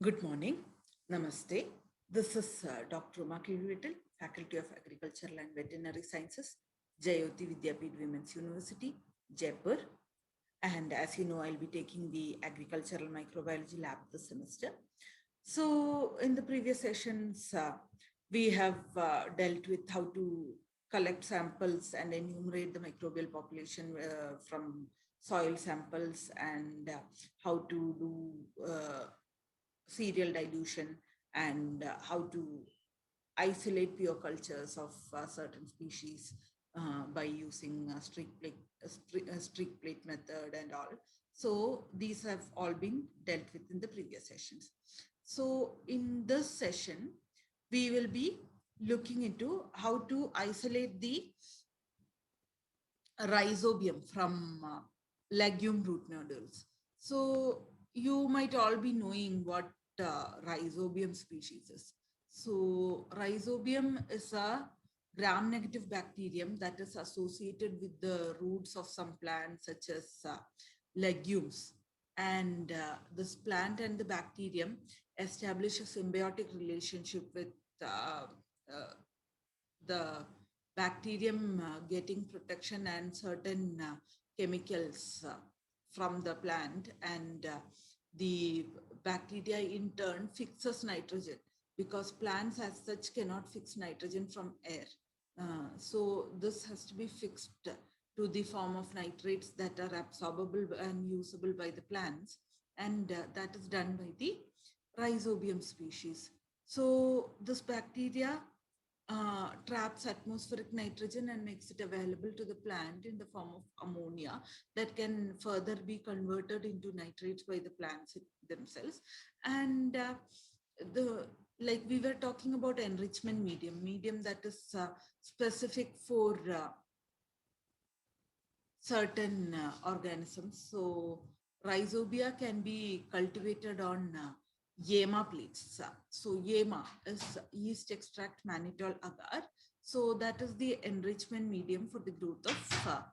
Good morning. Namaste. This is Dr. Uma Kiruvital, Faculty of Agricultural and Veterinary Sciences, Jayoti Vidyapith Women's University, Jaipur. And as you know, I'll be taking the Agricultural Microbiology Lab this semester. So, in the previous sessions, we have dealt with how to collect samples and enumerate the microbial population from soil samples and how to do cereal dilution and how to isolate pure cultures of certain species by using streak plate method and all. So these have all been dealt with in the previous sessions. So in this session, we will be looking into how to isolate the rhizobium from legume root nodules. So you might all be knowing what rhizobium species is. So rhizobium is a gram-negative bacterium that is associated with the roots of some plants such as legumes. And this plant and the bacterium establish a symbiotic relationship with the bacterium getting protection and certain chemicals from the plant, and the bacteria in turn fixes nitrogen because plants as such cannot fix nitrogen from air. So this has to be fixed to the form of nitrates that are absorbable and usable by the plants, and that is done by the rhizobium species. So this bacteria traps atmospheric nitrogen and makes it available to the plant in the form of ammonia that can further be converted into nitrates by the plants themselves. And the like we were talking about enrichment medium that is specific for certain organisms. So rhizobia can be cultivated on Yema plates. So Yema is yeast extract mannitol agar. So that is the enrichment medium for the growth of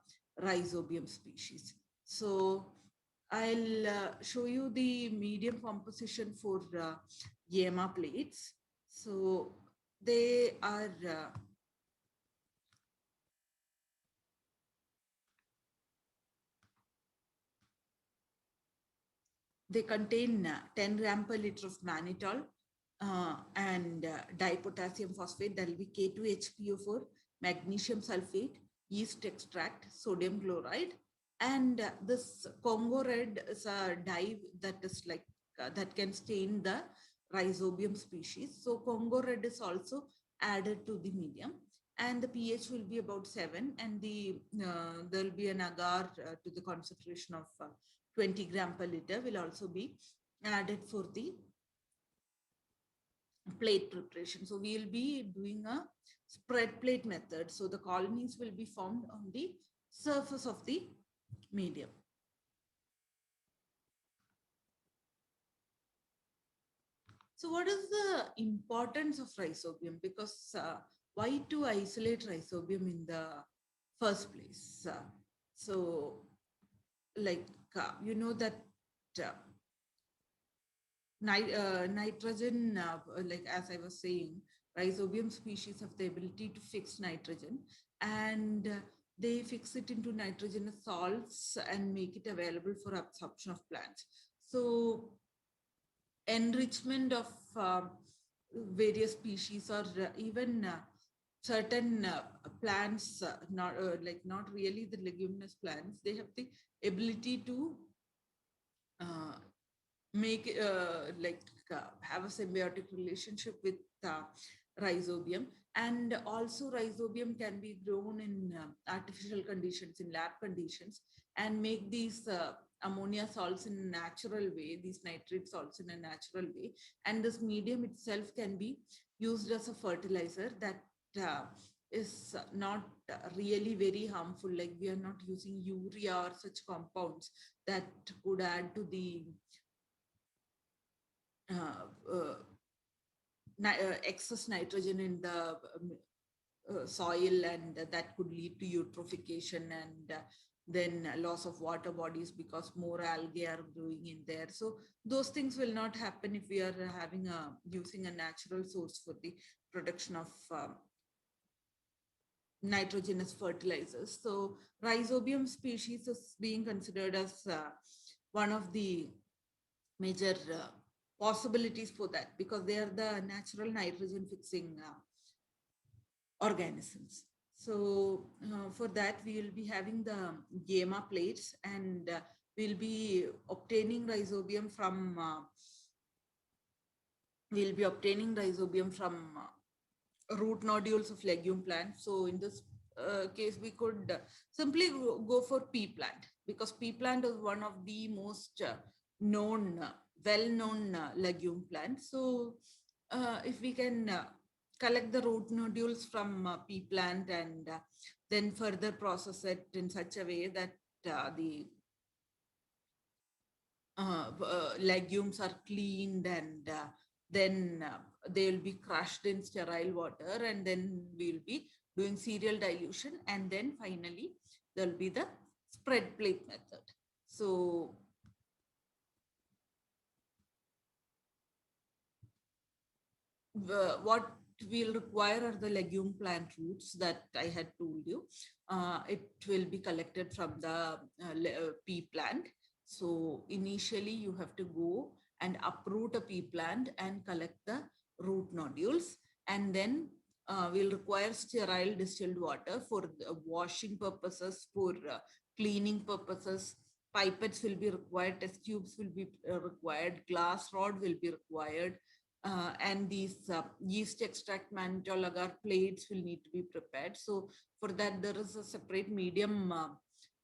rhizobium species. So I'll show you the medium composition for Yema plates. So they are they contain 10 gram per liter of mannitol and dipotassium phosphate, that will be K2HPO4, magnesium sulfate, yeast extract, sodium chloride, and this Congo red is a dye that is like that can stain the rhizobium species. So Congo red is also added to the medium, and the pH will be about 7, and there will be an agar to the concentration of 20 gram per liter will also be added for the plate preparation. So we will be doing a spread plate method. So the colonies will be formed on the surface of the medium. So what is the importance of rhizobium? Because why to isolate rhizobium in the first place? So like you know that uh, nitrogen, like as I was saying, rhizobium species have the ability to fix nitrogen, and they fix it into nitrogenous salts and make it available for absorption of plants. So enrichment of various species, or even certain plants, not really the leguminous plants, they have the ability to uh, make have a symbiotic relationship with rhizobium. And also rhizobium can be grown in artificial conditions, in lab conditions, and make these ammonia salts in a natural way, these nitrate salts in a natural way. And this medium itself can be used as a fertilizer that is not really very harmful. Like we are not using urea or such compounds that could add to the uh, uh, excess nitrogen in the soil, and that could lead to eutrophication and then loss of water bodies because more algae are growing in there. So those things will not happen if we are having a using a natural source for the production of nitrogenous fertilizers. So rhizobium species is being considered as one of the major possibilities for that, because they are the natural nitrogen fixing organisms. So for that, we will be having the gamma plates, and we'll be obtaining rhizobium from root nodules of legume plants. So in this case, we could simply go for pea plant, because pea plant is one of the most known, well-known legume plants. So if we can collect the root nodules from pea plant and then further process it in such a way that the legumes are cleaned, and then they will be crushed in sterile water, and then we'll be doing cereal dilution, and then finally there will be the spread plate method. So what we'll require are the legume plant roots that I had told you. It will be collected from the pea plant. So initially you have to go and uproot a pea plant and collect the root nodules, and then we'll require sterile distilled water for washing purposes, for cleaning purposes. Pipettes will be required, test tubes will be required, glass rod will be required, and these yeast extract mannitol agar plates will need to be prepared. So for that, there is a separate medium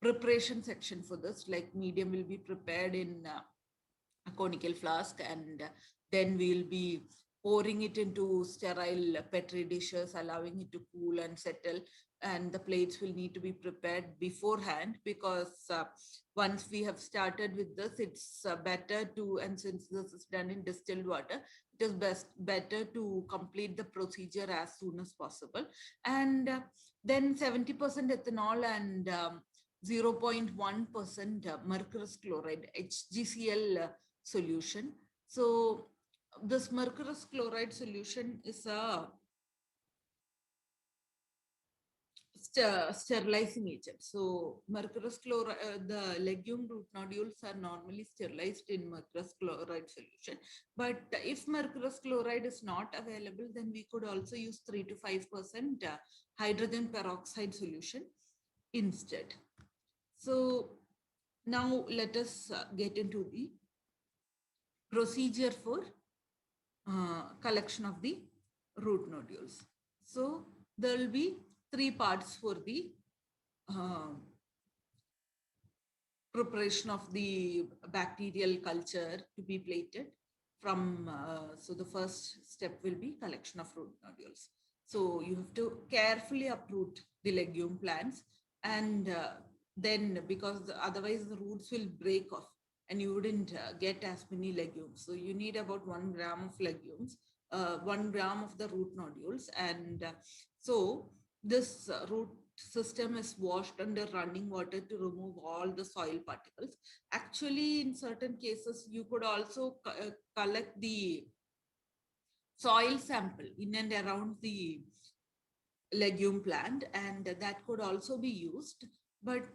preparation section for this. Like medium will be prepared in a conical flask, and then we'll be pouring it into sterile petri dishes, allowing it to cool and settle. And the plates will need to be prepared beforehand, because once we have started with this, it's better to, and since this is done in distilled water, it is better to complete the procedure as soon as possible. And then 70% ethanol and 0.1% mercurous chloride, HgCl solution. So this mercurous chloride solution is a sterilizing agent. So mercurous chloride, the legume root nodules are normally sterilized in mercurous chloride solution. But if mercurous chloride is not available, then we could also use 3 to 5% hydrogen peroxide solution instead. So now let us get into the procedure for collection of the root nodules. So there will be 3 parts for the uh, preparation of the bacterial culture to be plated from. So the first step will be collection of root nodules. So you have to carefully uproot the legume plants, and then, because otherwise the roots will break off and you wouldn't get as many legumes. So you need about 1 gram of legumes, 1 gram of the root nodules. And so this root system is washed under running water to remove all the soil particles. Actually, in certain cases, you could also collect the soil sample in and around the legume plant, and that could also be used. But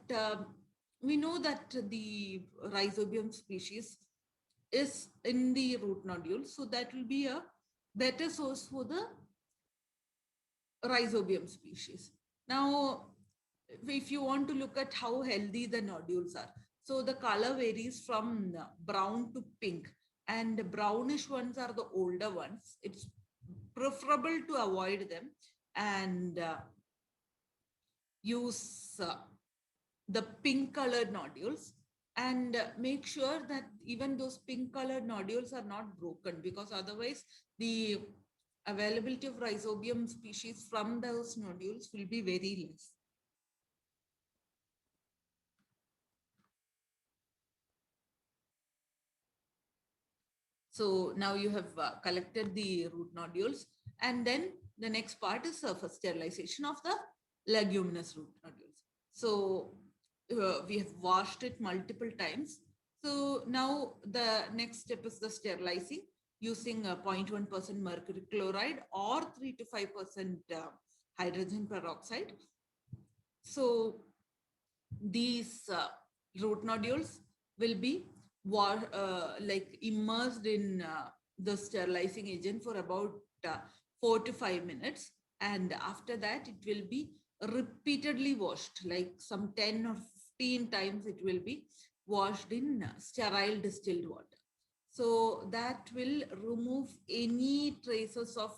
we know that the rhizobium species is in the root nodule, so that will be a better source for the rhizobium species. Now, if you want to look at how healthy the nodules are, so the color varies from brown to pink, and the brownish ones are the older ones. It's preferable to avoid them and use the pink colored nodules, and make sure that even those pink colored nodules are not broken, because otherwise the availability of rhizobium species from those nodules will be very less. So now you have collected the root nodules, and then the next part is surface sterilization of the leguminous root nodules. So we have washed it multiple times. So now the next step is the sterilizing using 0.1% mercury chloride or 3 to 5% hydrogen peroxide. So these root nodules will be like immersed in the sterilizing agent for about 4 to 5 minutes, and after that it will be repeatedly washed, like some 10 or 15 times it will be washed in sterile distilled water. So that will remove any traces of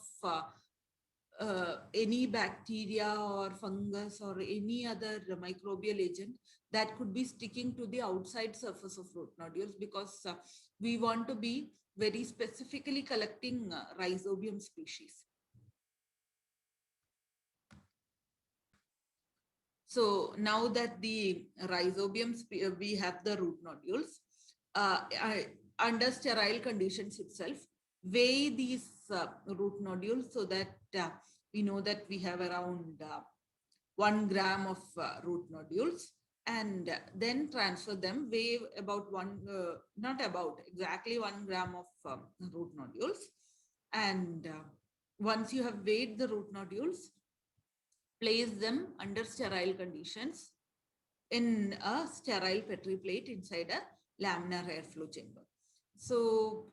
any bacteria or fungus or any other microbial agent that could be sticking to the outside surface of root nodules, because we want to be very specifically collecting Rhizobium species. So now that the Rhizobium, we have the root nodules, under sterile conditions itself, weigh these root nodules so that we know that we have around 1 gram of root nodules, and then transfer them, weigh about not about, exactly 1 gram of root nodules. And once you have weighed the root nodules, place them under sterile conditions in a sterile Petri plate inside a laminar airflow chamber. So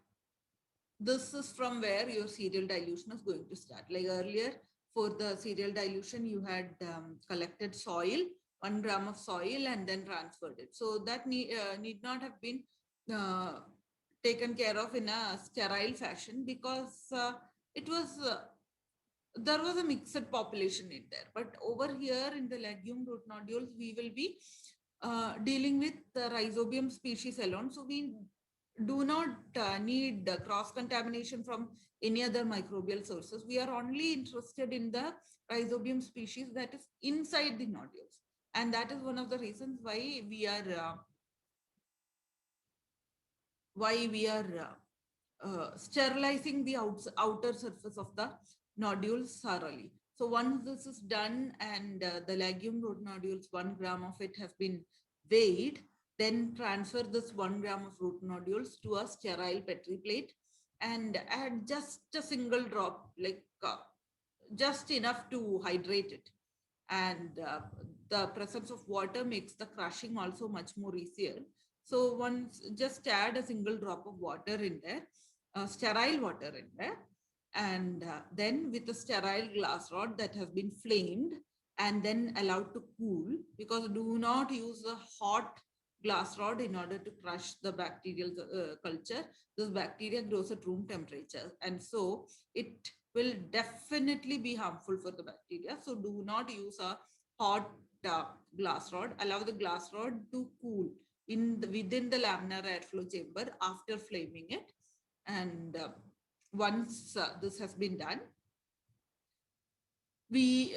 this is from where your serial dilution is going to start. Like earlier, for the serial dilution, you had collected soil, 1 gram of soil, and then transferred it. So that need not have been taken care of in a sterile fashion, because it was there was a mixed population in there. But over here in the legume root nodules, we will be dealing with the Rhizobium species alone. So we do not need cross contamination from any other microbial sources. We are only interested in the Rhizobium species that is inside the nodules. And that is one of the reasons why we are sterilizing the outer surface of the nodules thoroughly. So once this is done and the legume root nodules, 1 gram of it has been weighed, then transfer this 1 gram of root nodules to a sterile Petri plate and add just a single drop, like just enough to hydrate it. And the presence of water makes the crushing also much more easier. So once just add a single drop of water in there, sterile water in there, and then with a sterile glass rod that has been flamed and then allowed to cool, because do not use a hot glass rod in order to crush the bacterial culture. This bacteria grows at room temperature, and so it will definitely be harmful for the bacteria. So do not use a hot glass rod. Allow the glass rod to cool within the laminar airflow chamber after flaming it. And once this has been done, we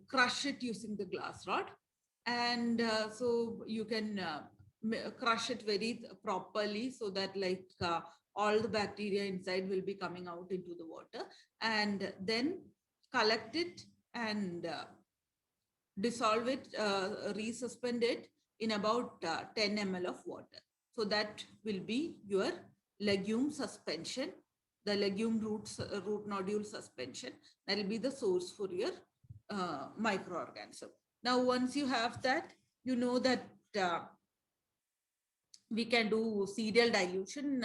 crush it using the glass rod. And so you can crush it very properly so that like all the bacteria inside will be coming out into the water, and then collect it and dissolve it, resuspend it in about 10 ml of water. So that will be your legume suspension, the legume root nodule suspension. That will be the source for your microorganism. Now, once you have that, you know that we can do serial dilution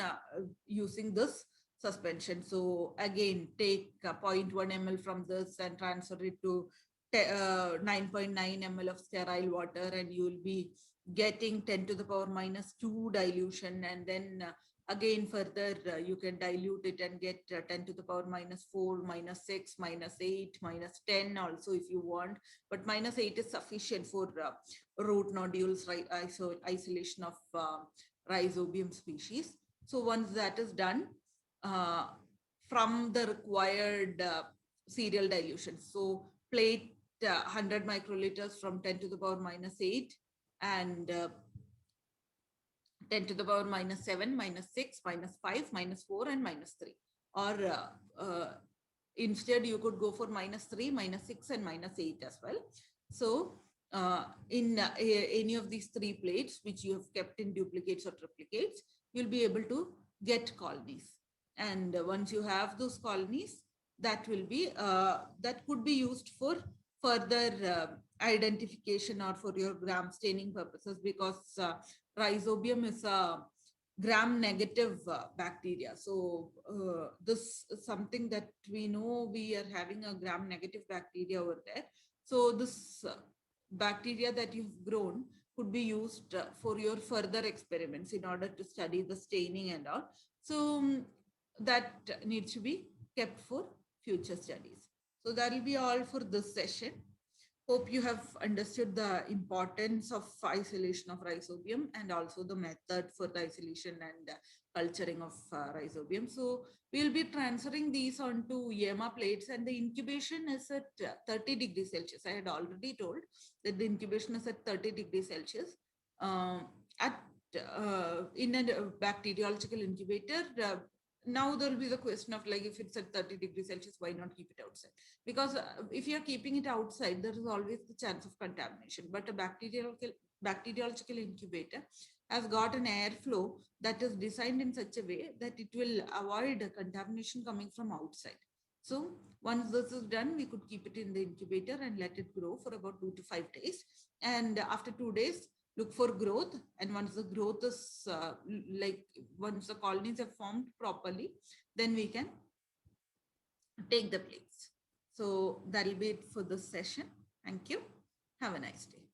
using this suspension. So again, take 0.1 ml from this and transfer it to 9.9 ml of sterile water, and you will be getting 10 to the power minus 2 dilution. And then again further you can dilute it and get 10 to the power minus 4, minus 6, minus 8, minus 10 also if you want, but minus 8 is sufficient for root nodules, right? Isolation of Rhizobium species. So once that is done, from the required serial dilution, so plate 100 microliters from 10 to the power minus 8 and 10 to the power minus 7, minus 6, minus 5, minus 4, and minus 3. Or instead, you could go for minus 3, minus 6, and minus 8 as well. So in any of these three plates, which you have kept in duplicates or triplicates, you'll be able to get colonies. And once you have those colonies, that will be that could be used for further identification or for your gram staining purposes, because rhizobium is a gram negative bacteria. So this is something that we know, we are having a gram negative bacteria over there. So this bacteria that you've grown could be used for your further experiments in order to study the staining and all. So that needs to be kept for future studies. So that will be all for this session. Hope you have understood the importance of isolation of rhizobium and also the method for the isolation and culturing of rhizobium. So we'll be transferring these onto EMA plates, and the incubation is at 30 degrees Celsius. I had already told that the incubation is at 30 degrees Celsius. At in a bacteriological incubator, now there will be the question of like, if it's at 30 degrees Celsius, why not keep it outside? Because if you're keeping it outside, there is always the chance of contamination. But a bacteriological incubator has got an airflow that is designed in such a way that it will avoid contamination coming from outside. So once this is done, we could keep it in the incubator and let it grow for about 2 to 5 days. And after 2 days, look for growth. And once the growth is once the colonies have formed properly, then we can take the plates. So that'll be it for this session. Thank you. Have a nice day.